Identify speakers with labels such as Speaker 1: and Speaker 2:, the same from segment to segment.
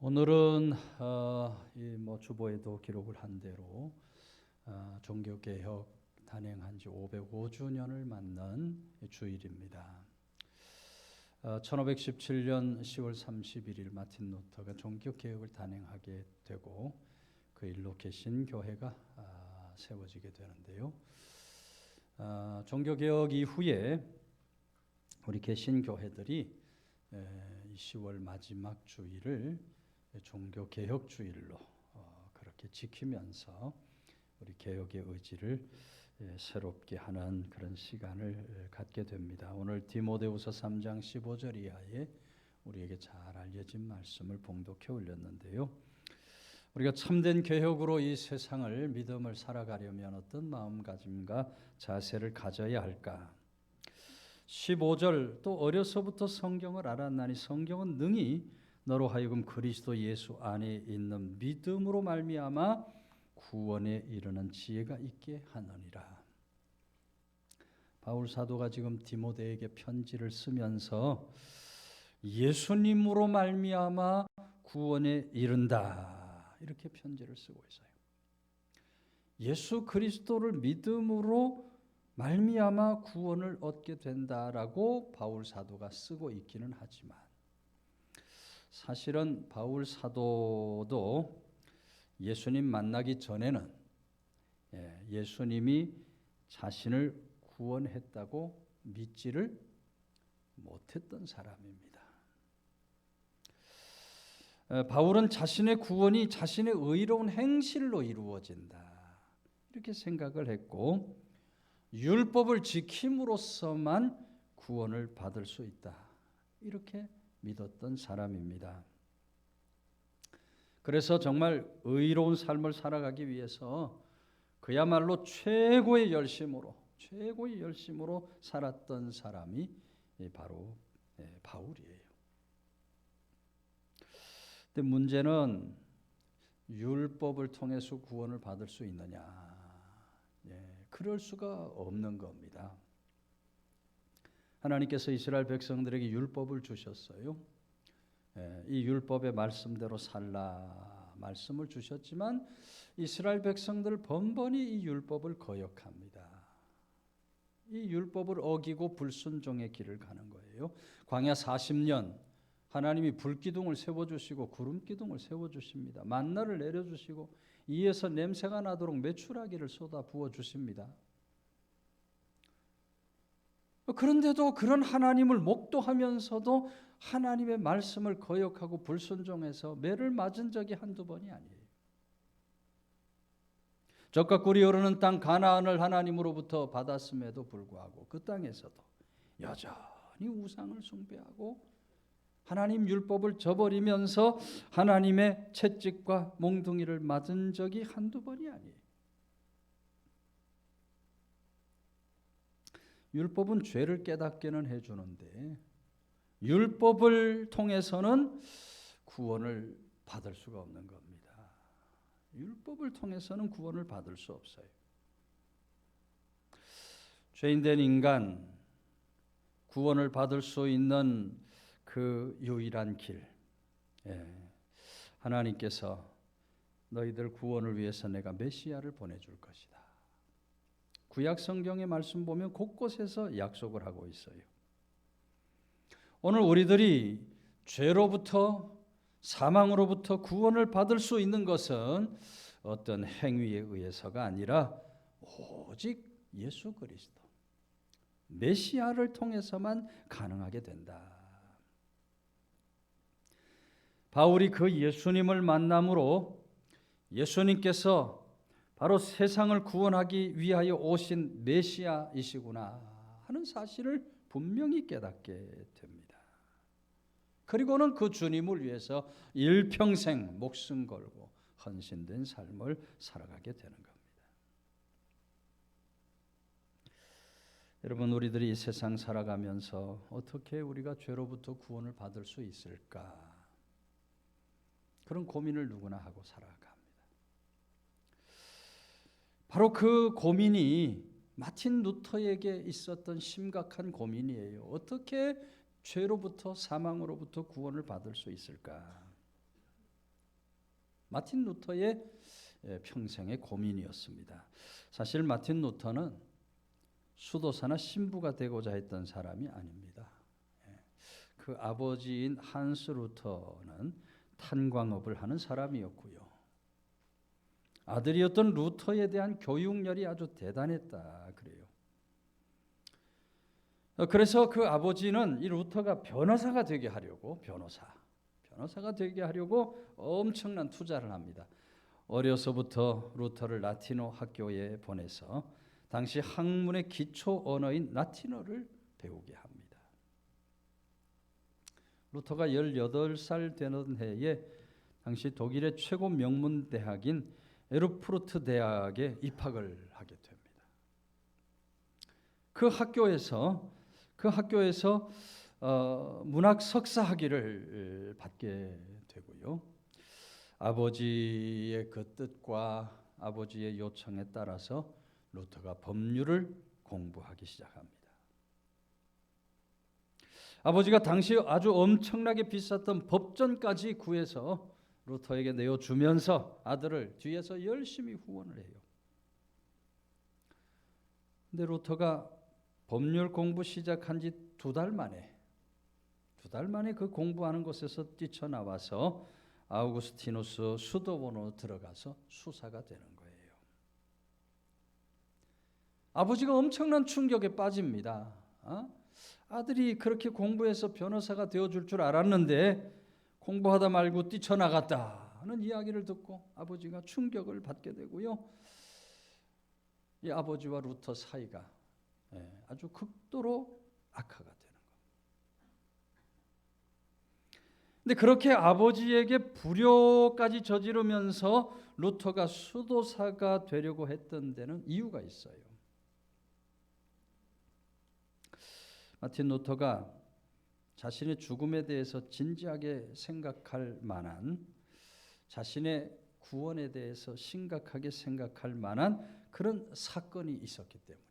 Speaker 1: 오늘은 이 주보에도 기록을 한 대로 종교개혁 단행한 지 505주년을 맞는 주일입니다. 1517년 10월 31일 마틴 루터가 종교개혁을 단행하게 되고 그 일로 개신교회가 세워지게 되는데요. 종교개혁 이후에 우리 개신교회들이 10월 마지막 주일을 종교개혁 주일로 그렇게 지키면서 우리 개혁의 의지를 새롭게 하는 그런 시간을 갖게 됩니다. 오늘 디모데후서 3장 15절 이하에 우리에게 잘 알려진 말씀을 봉독해 올렸는데요. 우리가 참된 개혁으로 이 세상을 믿음을 살아가려면 어떤 마음가짐과 자세를 가져야 할까? 15절 또 어려서부터 성경을 알았나니 성경은 능히 너로 하여금 그리스도 예수 안에 있는 믿음으로 말미암아 구원에 이르는 지혜가 있게 하느니라. 바울 사도가 지금 디모데에게 편지를 쓰면서 예수님으로 말미암아 구원에 이른다 이렇게 편지를 쓰고 있어요. 예수 그리스도를 믿음으로 말미암아 구원을 얻게 된다라고 바울 사도가 쓰고 있기는 하지만 사실은 바울 사도도 예수님 만나기 전에는 예수님이 자신을 구원했다고 믿지를 못했던 사람입니다. 바울은 자신의 구원이 자신의 의로운 행실로 이루어진다 이렇게 생각을 했고 율법을 지킴으로써만 구원을 받을 수 있다 이렇게 믿었던 사람입니다. 그래서 정말 의로운 삶을 살아가기 위해서 그야말로 최고의 열심으로 살았던 사람이 바로 바울이에요. 근데 문제는 율법을 통해서 구원을 받을 수 있느냐? 그럴 수가 없는 겁니다. 하나님께서 이스라엘 백성들에게 율법을 주셨어요. 이 율법의 말씀대로 살라 말씀을 주셨지만 이스라엘 백성들 번번이 이 율법을 거역합니다. 이 율법을 어기고 불순종의 길을 가는 거예요. 광야 40년 하나님이 불기둥을 세워주시고 구름기둥을 세워주십니다. 만나를 내려주시고 이에서 냄새가 나도록 메추라기를 쏟아 부어주십니다. 그런데도 그런 하나님을 목도하면서도 하나님의 말씀을 거역하고 불순종해서 매를 맞은 적이 한두 번이 아니에요. 젖과 꿀이 흐르는 땅 가나안을 하나님으로부터 받았음에도 불구하고 그 땅에서도 여전히 우상을 숭배하고 하나님 율법을 저버리면서 하나님의 채찍과 몽둥이를 맞은 적이 한두 번이 아니에요. 율법은 죄를 깨닫게는 해주는데 율법을 통해서는 구원을 받을 수가 없는 겁니다. 율법을 통해서는 구원을 받을 수 없어요. 죄인된 인간 구원을 받을 수 있는 그 유일한 길, 하나님께서 너희들 구원을 위해서 내가 메시아를 보내줄 것이다. 구약 성경의 말씀 보면 곳곳에서 약속을 하고 있어요. 오늘 우리들이 죄로부터 사망으로부터 구원을 받을 수 있는 것은 어떤 행위에 의해서가 아니라 오직 예수 그리스도 메시아를 통해서만 가능하게 된다. 바울이 그 예수님을 만남으로 예수님께서 바로 세상을 구원하기 위하여 오신 메시아이시구나 하는 사실을 분명히 깨닫게 됩니다. 그리고는 그 주님을 위해서 일평생 목숨 걸고 헌신된 삶을 살아가게 되는 겁니다. 여러분, 우리들이 이 세상 살아가면서 어떻게 우리가 죄로부터 구원을 받을 수 있을까? 그런 고민을 누구나 하고 살아갑니다. 바로 그 고민이 마틴 루터에게 있었던 심각한 고민이에요. 어떻게 죄로부터 사망으로부터 구원을 받을 수 있을까? 마틴 루터의 평생의 고민이었습니다. 사실 마틴 루터는 수도사나 신부가 되고자 했던 사람이 아닙니다. 그 아버지인 한스 루터는 탄광업을 하는 사람이었고요. 아들이었던 루터에 대한 교육열이 아주 대단했다 그래요. 그래서 그 아버지는 이 루터가 변호사가 되게 하려고 변호사가 되게 하려고 엄청난 투자를 합니다. 어려서부터 루터를 라틴어 학교에 보내서 당시 학문의 기초 언어인 라틴어를 배우게 합니다. 루터가 18살 되는 해에 당시 독일의 최고 명문 대학인 에르푸르트 대학에 입학을 하게 됩니다. 그 학교에서 문학 석사 학위를 받게 되고요. 아버지의 그 뜻과 아버지의 요청에 따라서 루터가 법률을 공부하기 시작합니다. 아버지가 당시 아주 엄청나게 비쌌던 법전까지 구해서 루터에게 내어주면서 아들을 뒤에서 열심히 후원을 해요. 근데 루터가 법률 공부 시작한 지 2달 만에 그 공부하는 곳에서 뛰쳐나와서 아우구스티누스 수도원으로 들어가서 수사가 되는 거예요. 아버지가 엄청난 충격에 빠집니다. 아들이 그렇게 공부해서 변호사가 되어줄 줄 알았는데 공부하다 말고 뛰쳐나갔다는 이야기를 듣고 아버지가 충격을 받게 되고요. 이 아버지와 루터 사이가 아주 극도로 악화가 되는 거예요. 근데 그렇게 아버지에게 불효까지 저지르면서 루터가 수도사가 되려고 했던 데는 이유가 있어요. 마틴 루터가 자신의 죽음에 대해서 진지하게 생각할 만한, 자신의 구원에 대해서 심각하게 생각할 만한 그런 사건이 있었기 때문에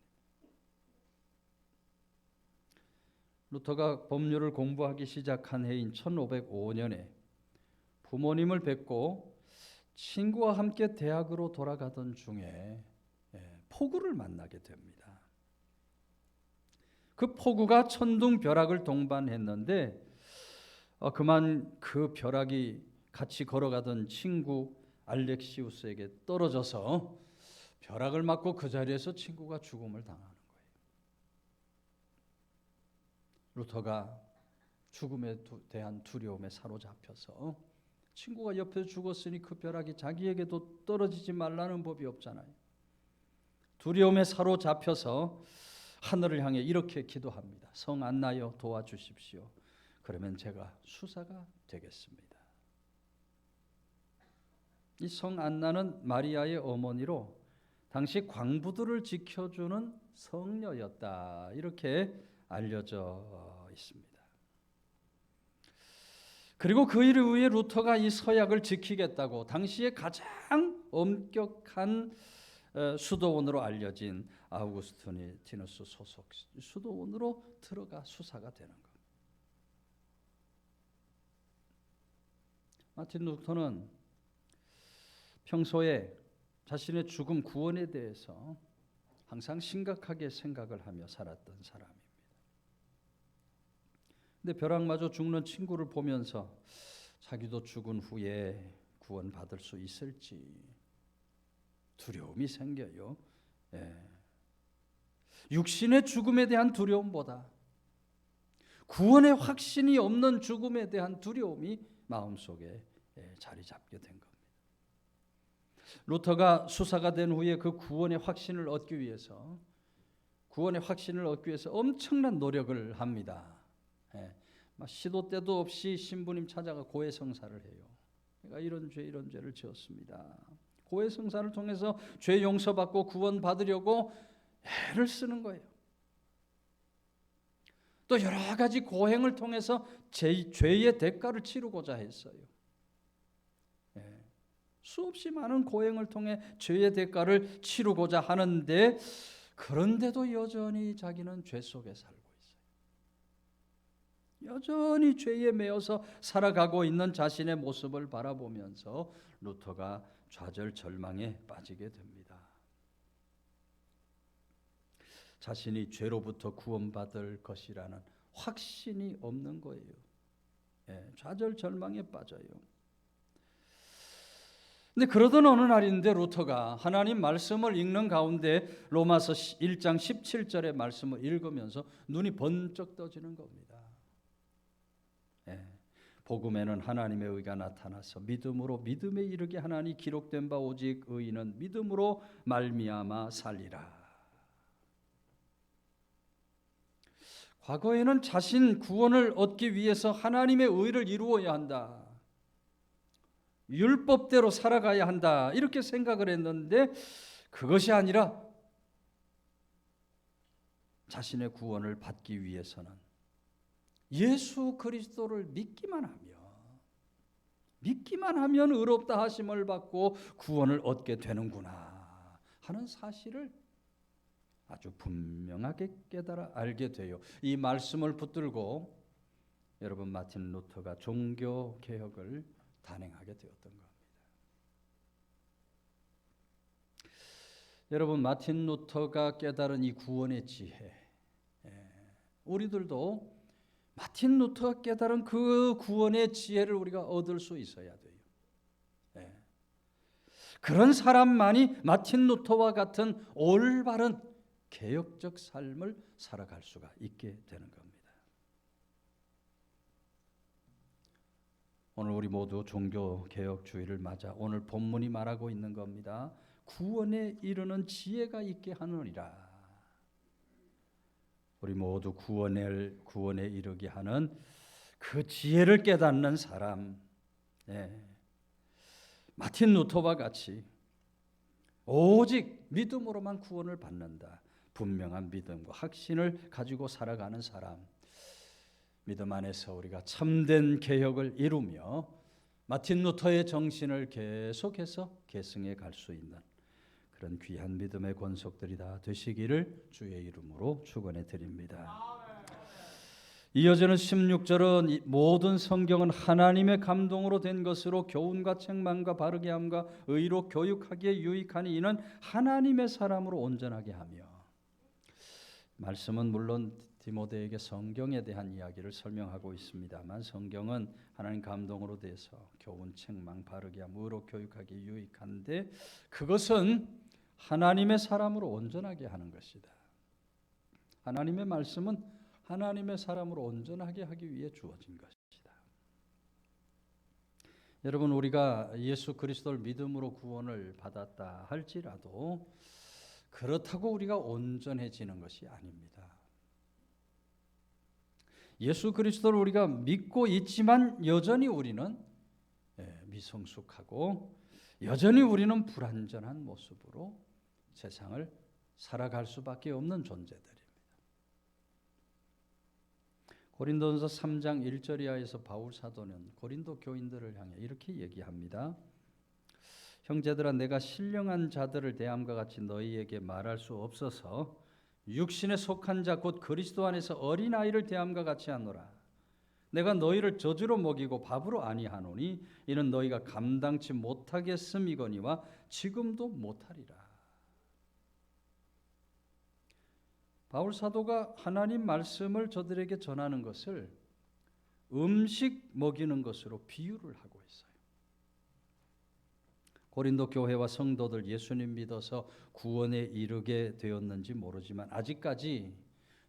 Speaker 1: 루터가 법률을 공부하기 시작한 해인 1505년에 부모님을 뵙고 친구와 함께 대학으로 돌아가던 중에 폭우를 만나게 됩니다. 그 폭우가 천둥벼락을 동반했는데 그만 그 벼락이 같이 걸어가던 친구 알렉시우스에게 떨어져서 벼락을 맞고 그 자리에서 친구가 죽음을 당하는 거예요. 루터가 죽음에 대한 두려움에 사로잡혀서 친구가 옆에서 죽었으니 그 벼락이 자기에게도 떨어지지 말라는 법이 없잖아요. 두려움에 사로잡혀서 하늘을 향해 이렇게 기도합니다. 성 안나여 도와주십시오. 그러면 제가 수사가 되겠습니다. 이 성 안나는 마리아의 어머니로 당시 광부들을 지켜주는 성녀였다, 이렇게 알려져 있습니다. 그리고 그 일 후에 루터가 이 서약을 지키겠다고 당시에 가장 엄격한 수도원으로 알려진 아우구스티누스 소속 수도원으로 들어가 수사가 되는 겁니다. 마틴 루터는 평소에 자신의 죽음 구원에 대해서 항상 심각하게 생각을 하며 살았던 사람입니다. 근데 벼락마저 죽는 친구를 보면서 자기도 죽은 후에 구원받을 수 있을지 두려움이 생겨요. 육신의 죽음에 대한 두려움보다 구원의 확신이 없는 죽음에 대한 두려움이 마음속에 자리 잡게 된 겁니다. 루터가 수사가 된 후에 그 구원의 확신을 얻기 위해서 엄청난 노력을 합니다. 시도 때도 없이 신부님 찾아가 고해성사를 해요. 내가 이런 죄를 지었습니다. 고해성사를 통해서 죄 용서받고 구원받으려고 애를 쓰는 거예요. 또 여러 가지 고행을 통해서 죄의 대가를 치르고자 했어요. 수없이 많은 고행을 통해 죄의 대가를 치르고자 하는데, 그런데도 여전히 자기는 죄 속에 살고 있어요. 여전히 죄에 매여서 살아가고 있는 자신의 모습을 바라보면서 루터가 좌절절망에 빠지게 됩니다. 자신이 죄로부터 구원받을 것이라는 확신이 없는 거예요. 좌절절망에 빠져요. 근데 그러던 어느 날인데 루터가 하나님 말씀을 읽는 가운데 로마서 1장 17절의 말씀을 읽으면서 눈이 번쩍 떠지는 겁니다. 복음에는 하나님의 의가 나타나서 믿음으로 믿음에 이르게 하나니 기록된 바 오직 의인은 믿음으로 말미암아 살리라. 과거에는 자신 구원을 얻기 위해서 하나님의 의를 이루어야 한다, 율법대로 살아가야 한다, 이렇게 생각을 했는데 그것이 아니라 자신의 구원을 받기 위해서는 예수 그리스도를 믿기만 하면 의롭다 하심을 받고 구원을 얻게 되는구나 하는 사실을 아주 분명하게 깨달아 알게 돼요. 이 말씀을 붙들고 여러분 마틴 루터가 종교 개혁을 단행하게 되었던 겁니다. 여러분 마틴 루터가 깨달은 이 구원의 지혜, 우리들도 마틴 루터가 깨달은 그 구원의 지혜를 우리가 얻을 수 있어야 돼요. 그런 사람만이 마틴 루터와 같은 올바른 개혁적 삶을 살아갈 수가 있게 되는 겁니다. 오늘 우리 모두 종교개혁주의를 맞아 오늘 본문이 말하고 있는 겁니다. 구원에 이르는 지혜가 있게 하느니라. 우리 모두 구원에 이르게 하는 그 지혜를 깨닫는 사람, 마틴 루터와 같이 오직 믿음으로만 구원을 받는다, 분명한 믿음과 확신을 가지고 살아가는 사람, 믿음 안에서 우리가 참된 개혁을 이루며 마틴 루터의 정신을 계속해서 계승해 갈 수 있는 그런 귀한 믿음의 권속들이 다 되시기를 주의 이름으로 축원해 드립니다. 이어지는 16절은 모든 성경은 하나님의 감동으로 된 것으로 교훈과 책망과 바르게 함과 의로 교육하기에 유익하니 이는 하나님의 사람으로 온전하게 하며, 말씀은 물론 디모데에게 성경에 대한 이야기를 설명하고 있습니다만 성경은 하나님 감동으로 돼서 교훈, 책망, 바르게 함, 의로 교육하기에 유익한데 그것은 하나님의 사람으로 온전하게 하는 것이다. 하나님의 말씀은 하나님의 사람으로 온전하게 하기 위해 주어진 것이다. 여러분, 우리가 예수 그리스도를 믿음으로 구원을 받았다 할지라도 그렇다고 우리가 온전해지는 것이 아닙니다. 예수 그리스도를 우리가 믿고 있지만 여전히 우리는 미성숙하고 여전히 우리는 불완전한 모습으로 세상을 살아갈 수밖에 없는 존재들입니다. 고린도전서 3장 1절 이하에서 바울 사도는 고린도 교인들을 향해 이렇게 얘기합니다. 형제들아, 내가 신령한 자들을 대함과 같이 너희에게 말할 수 없어서 육신에 속한 자 곧 그리스도 안에서 어린아이를 대함과 같이 하노라. 내가 너희를 저주로 먹이고 밥으로 아니하노니 이는 너희가 감당치 못하겠음이거니와 지금도 못하리라. 바울 사도가 하나님 말씀을 저들에게 전하는 것을 음식 먹이는 것으로 비유를 하고 있어요. 고린도 교회와 성도들 예수님 믿어서 구원에 이르게 되었는지 모르지만 아직까지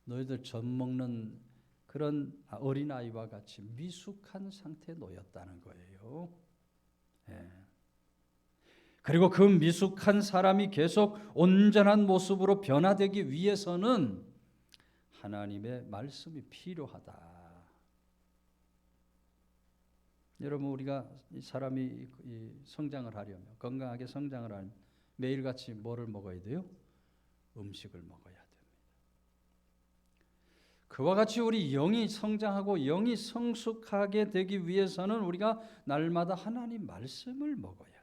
Speaker 1: 너희들 젖 먹는 그런 어린아이와 같이 미숙한 상태에 놓였다는 거예요. 그리고 그 미숙한 사람이 계속 온전한 모습으로 변화되기 위해서는 하나님의 말씀이 필요하다. 여러분, 우리가 사람이 성장을 하려면, 건강하게 성장을 하려면 매일같이 뭐를 먹어야 돼요? 음식을 먹어야 됩니다. 그와 같이 우리 영이 성장하고 영이 성숙하게 되기 위해서는 우리가 날마다 하나님 말씀을 먹어야 돼요.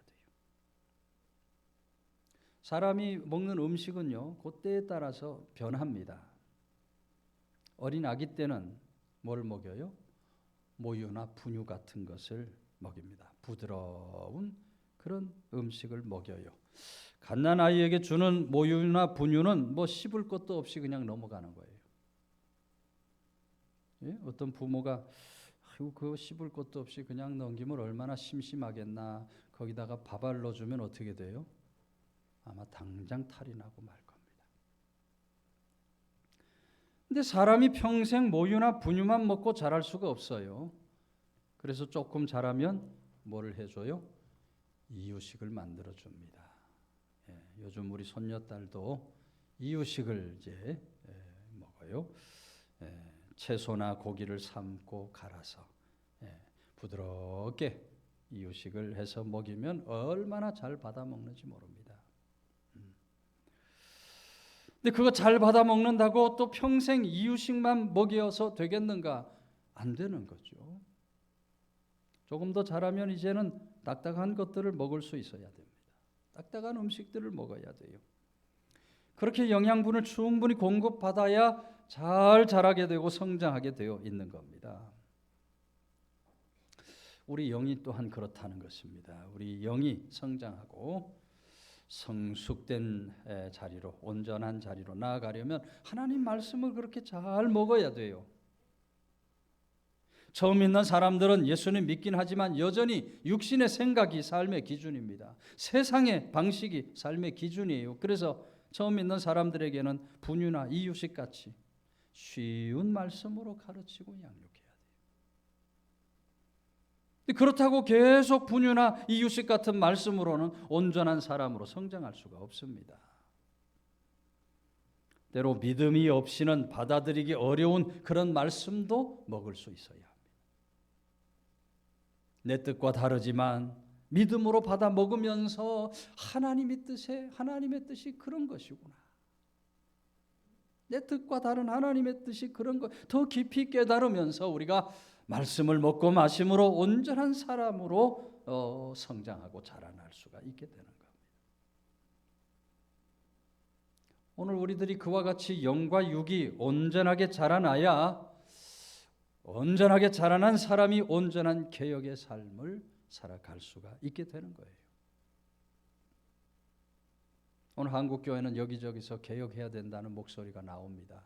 Speaker 1: 사람이 먹는 음식은요, 그때에 따라서 변합니다. 어린 아기 때는 뭘 먹여요? 모유나 분유 같은 것을 먹입니다. 부드러운 그런 음식을 먹여요. 갓난 아이에게 주는 모유나 분유는 뭐 씹을 것도 없이 그냥 넘어가는 거예요. 예? 어떤 부모가 아이고 그거 씹을 것도 없이 그냥 넘기면 얼마나 심심하겠나. 거기다가 밥을 넣어주면 어떻게 돼요? 아마 당장 탈이 나고 말 겁니다. 근데 사람이 평생 모유나 분유만 먹고 자랄 수가 없어요. 그래서 조금 자라면 뭐를 해줘요? 이유식을 만들어 줍니다. 예, 요즘 우리 손녀딸도 이유식을 이제 먹어요. 채소나 고기를 삶고 갈아서 부드럽게 이유식을 해서 먹이면 얼마나 잘 받아 먹는지 모릅니다. 근데 그거 잘 받아 먹는다고 또 평생 이유식만 먹여서 되겠는가? 안 되는 거죠. 조금 더 자라면 이제는 딱딱한 것들을 먹을 수 있어야 됩니다. 딱딱한 음식들을 먹어야 돼요. 그렇게 영양분을 충분히 공급받아야 잘 자라게 되고 성장하게 되어 있는 겁니다. 우리 영이 또한 그렇다는 것입니다. 우리 영이 성장하고 성숙된 자리로, 온전한 자리로 나아가려면 하나님 말씀을 그렇게 잘 먹어야 돼요. 처음 믿는 사람들은 예수님 믿긴 하지만 여전히 육신의 생각이 삶의 기준입니다. 세상의 방식이 삶의 기준이에요. 그래서 처음 믿는 사람들에게는 분유나 이유식 같이 쉬운 말씀으로 가르치고 양육해야 돼요. 그렇다고 계속 분유나 이유식 같은 말씀으로는 온전한 사람으로 성장할 수가 없습니다. 때로 믿음이 없이는 받아들이기 어려운 그런 말씀도 먹을 수 있어야 합니다. 내 뜻과 다르지만 믿음으로 받아 먹으면서 하나님의 뜻이 그런 것이구나. 내 뜻과 다른 하나님의 뜻이 그런 것 더 깊이 깨달으면서 우리가 말씀을 먹고 마심으로 온전한 사람으로 성장하고 자라날 수가 있게 되는 겁니다. 오늘 우리들이 그와 같이 영과 육이 온전하게 자라나야 온전하게 자라난 사람이 온전한 개혁의 삶을 살아갈 수가 있게 되는 거예요. 오늘 한국교회는 여기저기서 개혁해야 된다는 목소리가 나옵니다.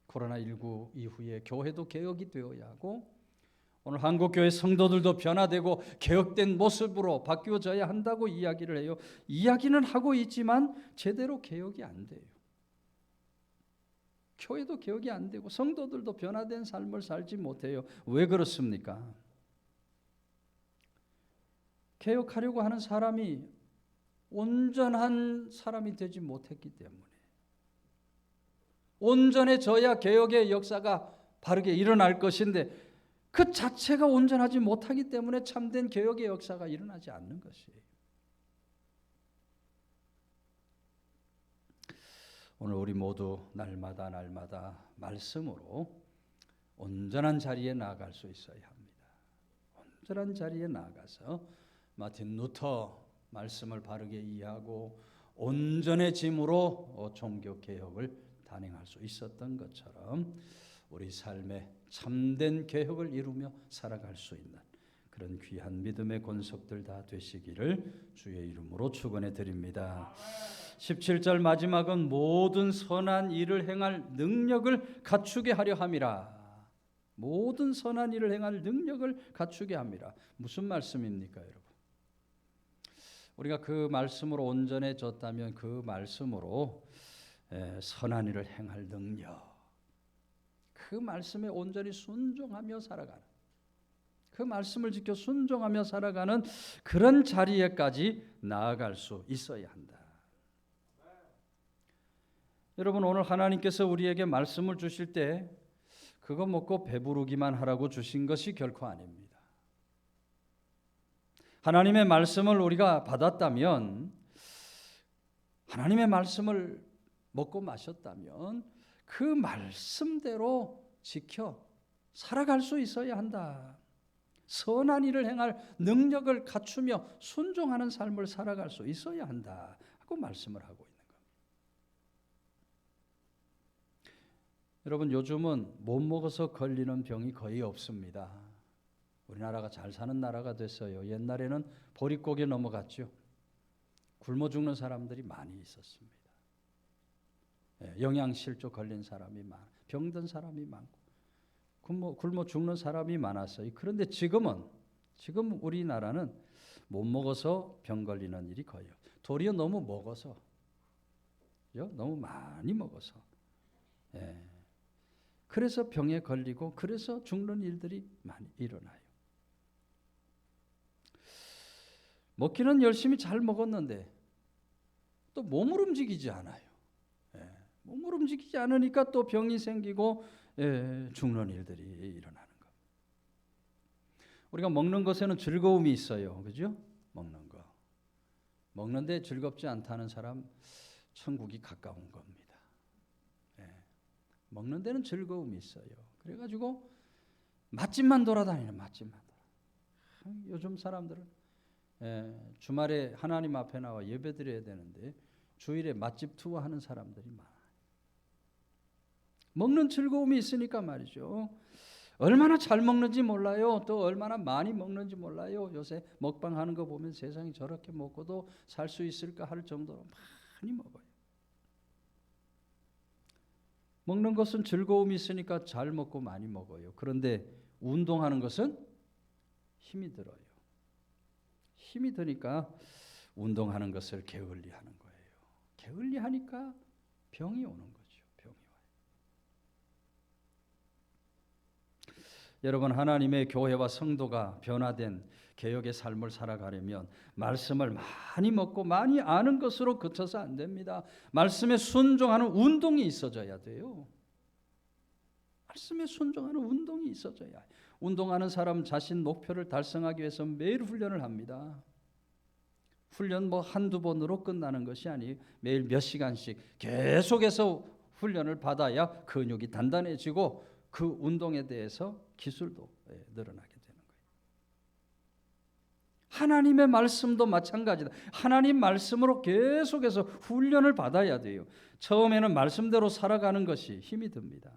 Speaker 1: 코로나19 이후에 교회도 개혁이 되어야 하고 오늘 한국교회 성도들도 변화되고 개혁된 모습으로 바뀌어져야 한다고 이야기를 해요. 이야기는 하고 있지만 제대로 개혁이 안 돼요. 교회도 개혁이 안 되고 성도들도 변화된 삶을 살지 못해요. 왜 그렇습니까? 개혁하려고 하는 사람이 온전한 사람이 되지 못했기 때문에 온전해져야 개혁의 역사가 바르게 일어날 것인데 그 자체가 온전하지 못하기 때문에 참된 개혁의 역사가 일어나지 않는 것이에요. 오늘 우리 모두 날마다 말씀으로 온전한 자리에 나아갈 수 있어야 합니다. 온전한 자리에 나아가서 마틴 루터 말씀을 바르게 이해하고 온전해짐으로 종교개혁을 단행할 수 있었던 것처럼 우리 삶에 참된 개혁을 이루며 살아갈 수 있는 그런 귀한 믿음의 권속들 다 되시기를 주의 이름으로 축원해 드립니다. 17절 마지막은 모든 선한 일을 행할 능력을 갖추게 하려 함이라. 모든 선한 일을 행할 능력을 갖추게 함이라. 무슨 말씀입니까, 여러분? 우리가 그 말씀으로 온전해졌다면 그 말씀으로 선한 일을 행할 능력, 그 말씀에 온전히 순종하며 살아가는, 그 말씀을 지켜 순종하며 살아가는 그런 자리에까지 나아갈 수 있어야 한다. 여러분, 오늘 하나님께서 우리에게 말씀을 주실 때 그거 먹고 배부르기만 하라고 주신 것이 결코 아닙니다. 하나님의 말씀을 우리가 받았다면, 하나님의 말씀을 먹고 마셨다면 그 말씀대로 지켜 살아갈 수 있어야 한다. 선한 일을 행할 능력을 갖추며 순종하는 삶을 살아갈 수 있어야 한다 하고 말씀을 하고 있는 겁니다. 여러분, 요즘은 못 먹어서 걸리는 병이 거의 없습니다. 우리나라가 잘 사는 나라가 됐어요. 옛날에는 보릿고개 넘어갔죠. 굶어 죽는 사람들이 많이 있었습니다. 영양실조 걸린 사람이 많고, 병든 사람이 많고, 굶어 죽는 사람이 많았어요. 그런데 지금 우리나라는 못 먹어서 병 걸리는 일이 거의 없어요. 도리어 너무 먹어서, 너무 많이 먹어서, 그래서 병에 걸리고 그래서 죽는 일들이 많이 일어나요. 먹기는 열심히 잘 먹었는데 또 몸을 움직이지 않아요. 몸을 움직이지 않으니까 또 병이 생기고 죽는 일들이 일어나는 겁니다. 우리가 먹는 것에는 즐거움이 있어요. 그죠? 먹는 거. 먹는데 즐겁지 않다는 사람 천국이 가까운 겁니다. 먹는 데는 즐거움이 있어요. 그래가지고 맛집만 돌아다니는 맛집만 돌아. 요즘 사람들은 주말에 하나님 앞에 나와 예배드려야 되는데 주일에 맛집 투어하는 사람들이 많아요. 먹는 즐거움이 있으니까 말이죠. 얼마나 잘 먹는지 몰라요. 또 얼마나 많이 먹는지 몰라요. 요새 먹방하는 거 보면 세상에 저렇게 먹고도 살 수 있을까 할 정도로 많이 먹어요. 먹는 것은 즐거움이 있으니까 잘 먹고 많이 먹어요. 그런데 운동하는 것은 힘이 들어요. 힘이 드니까 운동하는 것을 게을리하는 거예요. 게을리하니까 병이 오는 거죠. 병이 와요. 여러분, 하나님의 교회와 성도가 변화된 개혁의 삶을 살아가려면 말씀을 많이 먹고 많이 아는 것으로 그쳐서 안 됩니다. 말씀에 순종하는 운동이 있어져야 돼요. 말씀에 순종하는 운동이 있어져야 해요. 운동하는 사람 자신 목표를 달성하기 위해서 매일 훈련을 합니다. 훈련 한두 번으로 끝나는 것이 아니에요. 매일 몇 시간씩 계속해서 훈련을 받아야 근육이 단단해지고 그 운동에 대해서 기술도 늘어나게 되는 거예요. 하나님의 말씀도 마찬가지다. 하나님 말씀으로 계속해서 훈련을 받아야 돼요. 처음에는 말씀대로 살아가는 것이 힘이 듭니다.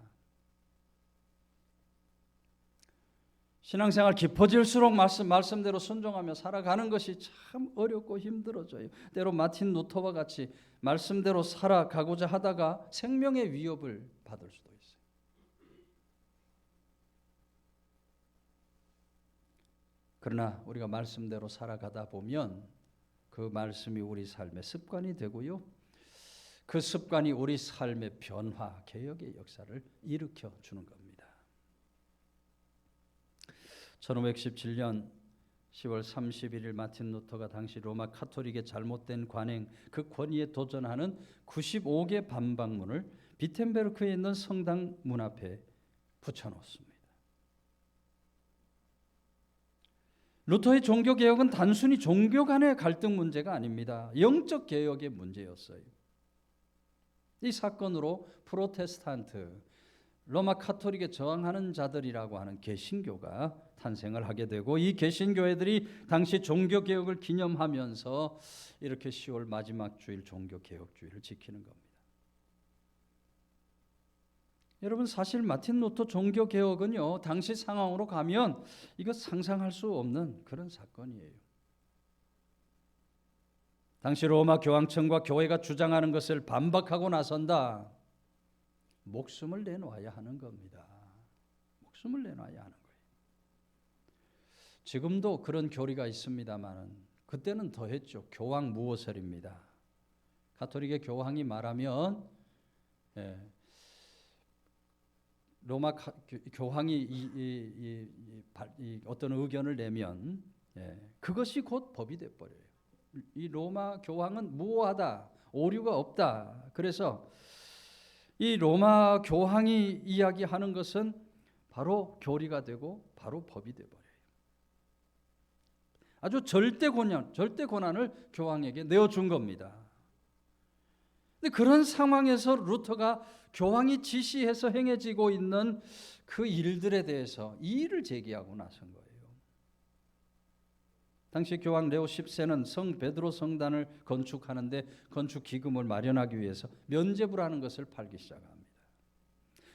Speaker 1: 신앙생활 깊어질수록 말씀대로 순종하며 살아가는 것이 참 어렵고 힘들어져요. 때로 마틴 루터와 같이 말씀대로 살아가고자 하다가 생명의 위협을 받을 수도 있어요. 그러나 우리가 말씀대로 살아가다 보면 그 말씀이 우리 삶의 습관이 되고요. 그 습관이 우리 삶의 변화, 개혁의 역사를 일으켜 주는 겁니다. 1517년 10월 31일 마틴 루터가 당시 로마 카톨릭의 잘못된 관행, 그 권위에 도전하는 95개 반박문을 비텐베르크에 있는 성당 문 앞에 붙여놓습니다. 루터의 종교개혁은 단순히 종교 간의 갈등 문제가 아닙니다. 영적 개혁의 문제였어요. 이 사건으로 프로테스탄트, 로마 카톨릭에 저항하는 자들이라고 하는 개신교가 탄생을 하게 되고, 이 개신교회들이 당시 종교개혁을 기념하면서 이렇게 10월 마지막 주일 종교개혁주의를 지키는 겁니다. 여러분, 사실 마틴 루터 종교개혁은요, 당시 상황으로 가면 이거 상상할 수 없는 그런 사건이에요. 당시 로마 교황청과 교회가 주장하는 것을 반박하고 나선다. 목숨을 내놓아야 하는 겁니다. 목숨을 내놔야 하는 거예요. 지금도 그런 교리가 있습니다만 그때는 더했죠. 교황 무오설입니다. 가톨릭의 교황이 말하면 로마 교황이 어떤 의견을 내면 그것이 곧 법이 돼버려요. 이 로마 교황은 무오하다, 오류가 없다. 그래서 이 로마 교황이 이야기하는 것은 바로 교리가 되고 바로 법이 돼버려요. 아주 절대 권한을 교황에게 내어준 겁니다. 근데 그런 상황에서 루터가 교황이 지시해서 행해지고 있는 그 일들에 대해서 이의를 제기하고 나선 거예요. 당시 교황 레오 10세는 성 베드로 성단을 건축하는데 건축 기금을 마련하기 위해서 면죄부라는 것을 팔기 시작합니다.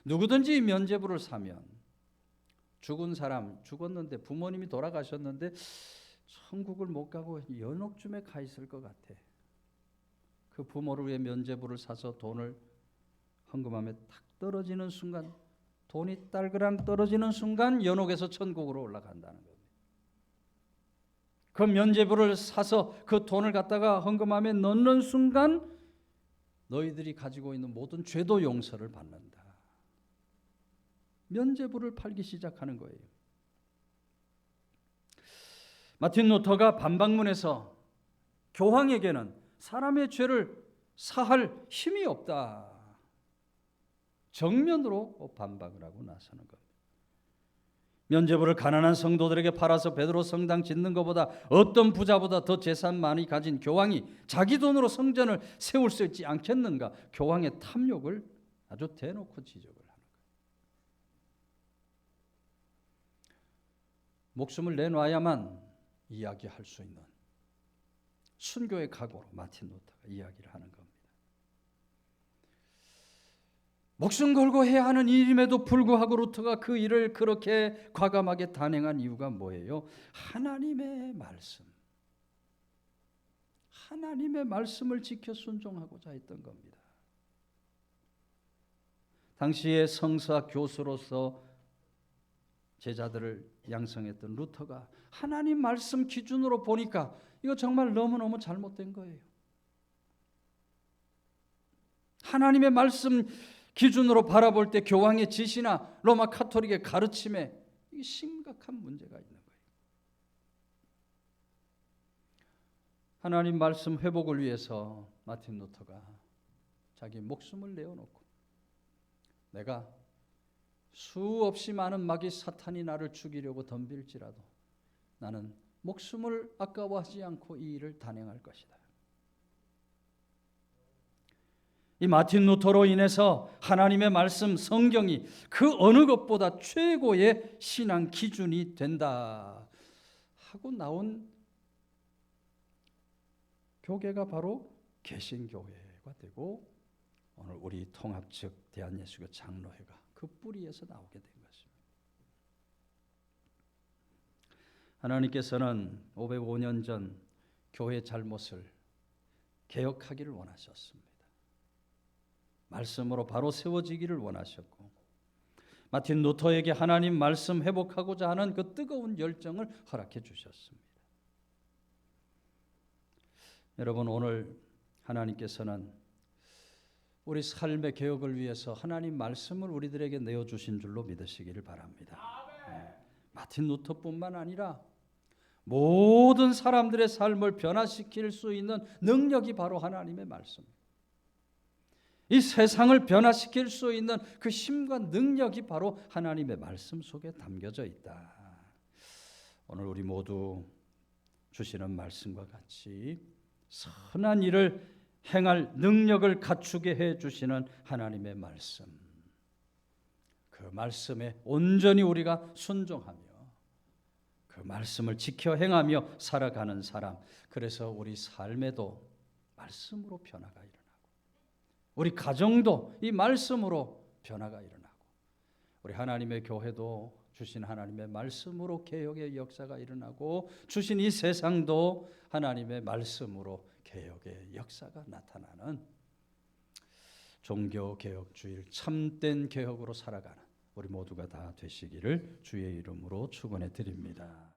Speaker 1: 누구든지 면죄부를 사면 죽은 사람, 죽었는데 부모님이 돌아가셨는데 천국을 못 가고 연옥쯤에 가 있을 것 같아. 그 부모를 위해 면죄부를 사서 돈을 헌금함에 탁 떨어지는 순간, 돈이 딸그랑 떨어지는 순간 연옥에서 천국으로 올라간다는 겁니다. 그 면죄부를 사서 그 돈을 갖다가 헌금함에 넣는 순간 너희들이 가지고 있는 모든 죄도 용서를 받는다. 면죄부를 팔기 시작하는 거예요. 마틴 루터가 반박문에서 교황에게는 사람의 죄를 사할 힘이 없다, 정면으로 반박을 하고 나서는 겁니다. 면죄부를 가난한 성도들에게 팔아서 베드로 성당 짓는 것보다 어떤 부자보다 더 재산 많이 가진 교황이 자기 돈으로 성전을 세울 수 있지 않겠는가? 교황의 탐욕을 아주 대놓고 지적을 하는 거예요. 목숨을 내놔야만 이야기할 수 있는 순교의 각오로 마틴 루터가 이야기를 하는 겁니다. 목숨 걸고 해야 하는 일임에도 불구하고 루터가 그 일을 그렇게 과감하게 단행한 이유가 뭐예요? 하나님의 말씀, 하나님의 말씀을 지켜 순종하고자 했던 겁니다. 당시에 성서 교수로서 제자들을 양성했던 루터가 하나님 말씀 기준으로 보니까 이거 정말 너무너무 잘못된 거예요. 하나님의 말씀 기준으로 바라볼 때 교황의 지시나 로마 카톨릭의 가르침에 이게 심각한 문제가 있는 거예요. 하나님 말씀 회복을 위해서 마틴 루터가 자기 목숨을 내어놓고 내가 수없이 많은 마귀 사탄이 나를 죽이려고 덤빌지라도 나는 목숨을 아까워하지 않고 이 일을 단행할 것이다. 이 마틴 루터로 인해서 하나님의 말씀 성경이 그 어느 것보다 최고의 신앙 기준이 된다 하고 나온 교계가 바로 개신교회가 되고 오늘 우리 통합측 대한예수교 장로회가 그 뿌리에서 나오게 된 것입니다. 하나님께서는 505년 전 교회 잘못을 개혁하기를 원하셨습니다. 말씀으로 바로 세워지기를 원하셨고 마틴 루터에게 하나님 말씀 회복하고자 하는 그 뜨거운 열정을 허락해 주셨습니다. 여러분, 오늘 하나님께서는 우리 삶의 개혁을 위해서 하나님 말씀을 우리들에게 내어주신 줄로 믿으시기를 바랍니다. 마틴 루터뿐만 아니라 모든 사람들의 삶을 변화시킬 수 있는 능력이 바로 하나님의 말씀입니다. 이 세상을 변화시킬 수 있는 그 힘과 능력이 바로 하나님의 말씀 속에 담겨져 있다. 오늘 우리 모두 주시는 말씀과 같이 선한 일을 행할 능력을 갖추게 해주시는 하나님의 말씀, 그 말씀에 온전히 우리가 순종하며 그 말씀을 지켜 행하며 살아가는 사람, 그래서 우리 삶에도 말씀으로 변화가 일어나고 우리 가정도 이 말씀으로 변화가 일어나고 우리 하나님의 교회도 주신 하나님의 말씀으로 개혁의 역사가 일어나고 주신 이 세상도 하나님의 말씀으로 개혁의 역사가 나타나는 종교개혁주의 참된 개혁으로 살아가는 우리 모두가 다 되시기를 주의 이름으로 축원해 드립니다.